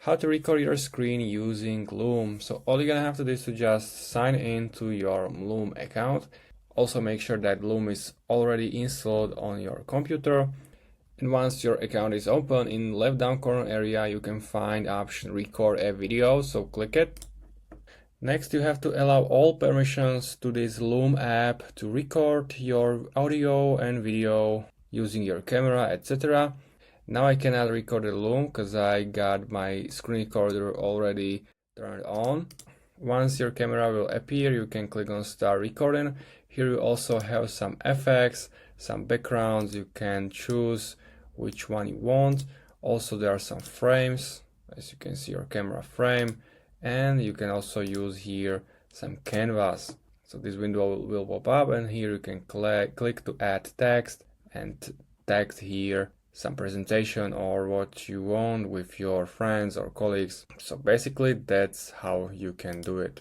how to record your screen using Loom. So all you're gonna have to do is to just sign in to your Loom account. Also make sure that Loom is already installed on your computer. And once your account is open, in left down corner area you can find option record a video, so click it. Next you have to allow all permissions to this Loom app to record your audio and video using your camera, etc. Now I cannot record the Loom because I got my screen recorder already turned on. Once your camera will appear, you can click on start recording. Here you also have some effects, some backgrounds. You can choose which one you want. Also there are some frames, as you can see your camera frame, and you can also use here some canvas. So this window will pop up, and here you can click to add text and text here some presentation or what you want with your friends or colleagues. So basically that's how you can do it.